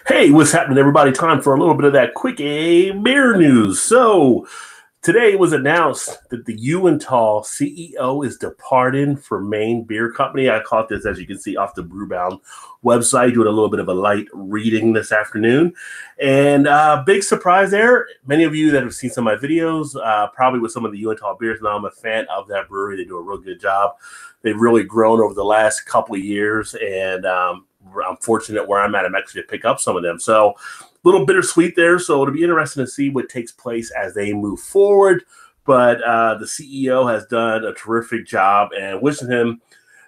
Hey, what's happening, everybody? Time for a little bit of that quick beer news. So, today it was announced that the Uinta CEO is departing for Maine Beer Company. I caught this, as you can see, off the Brewbound website, doing a little bit of a light reading this afternoon. And big surprise there. Many of you that have seen some of my videos, probably with some of the Uinta beers, now I'm a fan of that brewery. They do a real good job. They've really grown over the last couple of years, and I'm fortunate where I'm at. I'm actually to pick up some of them. So a little bittersweet there. So it'll be interesting to see what takes place as they move forward. But the CEO has done a terrific job, and wishing him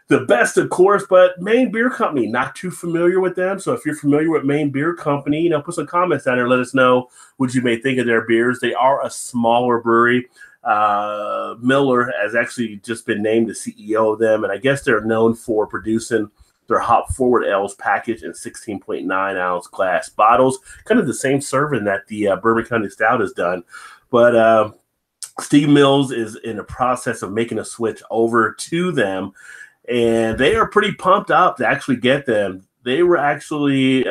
the best, of course. But Maine Beer Company, not too familiar with them. So if you're familiar with Maine Beer Company, put some comments down there. Let us know what you may think of their beers. They are a smaller brewery. Miller has actually just been named the CEO of them, and I guess they're known for producing their hop forward ales packaged in 16.9 ounce glass bottles, kind of the same serving that the Bourbon County Stout has done. But Steve Mills is in the process of making a switch over to them, and they are pretty pumped up to actually get them. They were actually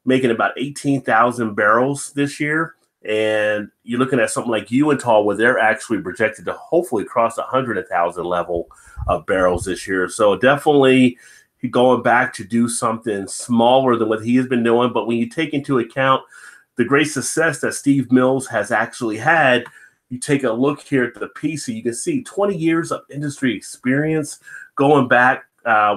making about 18,000 barrels this year. And you're looking at something like Uinta, where they're actually projected to hopefully cross the 100,000 level of barrels this year. So definitely going back to do something smaller than what he has been doing. But when you take into account the great success that Steve Mills has actually had, you take a look here at the piece, so you can see 20 years of industry experience going back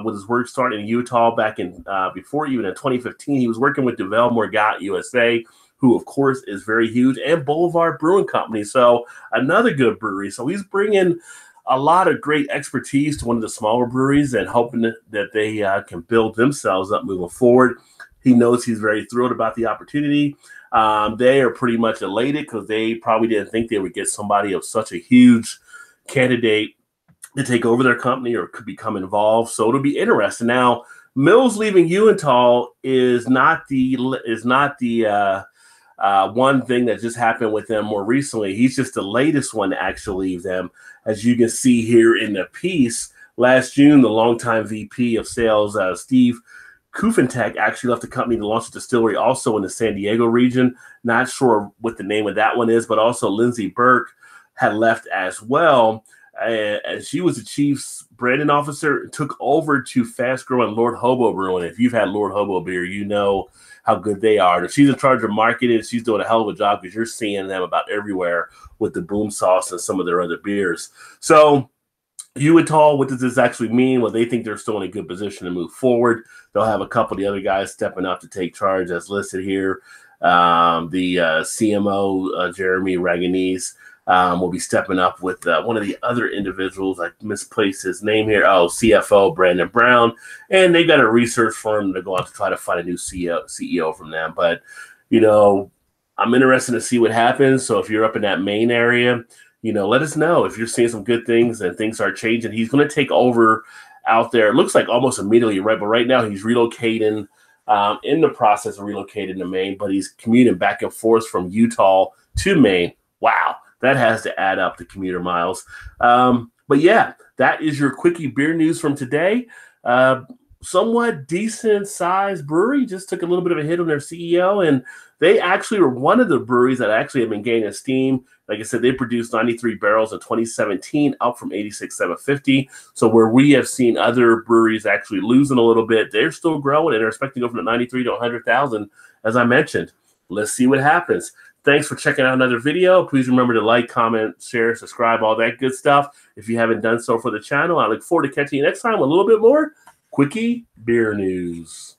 with his work starting in Utah back in before even in 2015. He was working with Duvel Morgat USA, who, of course, is very huge, and Boulevard Brewing Company. So another good brewery. So he's bringing a lot of great expertise to one of the smaller breweries and hoping that they can build themselves up moving forward. He knows he's very thrilled about the opportunity. They are pretty much elated because they probably didn't think they would get somebody of such a huge candidate to take over their company or could become involved. So it'll be interesting. Now, Mills leaving Uinta is not the one thing that just happened with them more recently. He's just the latest one to actually leave them. As you can see here in the piece, last June, the longtime VP of sales, Steve Kufintek, actually left the company to launch a distillery also in the San Diego region. Not sure what the name of that one is, but also Lindsay Burke had left as well. And she was the chief branding officer and took over to fast-growing Lord Hobo Brewing. If you've had Lord Hobo beer, you know how good they are. She's in charge of marketing. She's doing a hell of a job because you're seeing them about everywhere with the Boom Sauce and some of their other beers. So Uinta, what does this actually mean? Well, they think they're still in a good position to move forward. They'll have a couple of the other guys stepping up to take charge as listed here. The CMO, Jeremy Raganese, will be stepping up with one of the other individuals. I misplaced his name here. Oh, CFO Brandon Brown. And they got a research firm to go out to try to find a new CEO from them. But, I'm interested to see what happens. So if you're up in that Maine area, let us know if you're seeing some good things and things are changing. He's going to take over out there. It looks like almost immediately, right? But right now he's relocating, in the process of relocating to Maine, but he's commuting back and forth from Utah to Maine. Wow. That has to add up to commuter miles. But yeah, that is your quickie beer news from today. Somewhat decent sized brewery, just took a little bit of a hit on their CEO, and they actually were one of the breweries that actually have been gaining steam. Like I said, they produced 93 barrels in 2017, up from 86,750. So where we have seen other breweries actually losing a little bit, they're still growing and are expecting to go from the 93 to 100,000, as I mentioned. Let's see what happens. Thanks for checking out another video. Please remember to like, comment, share, subscribe, all that good stuff. If you haven't done so for the channel, I look forward to catching you next time with a little bit more Quickie Beer News.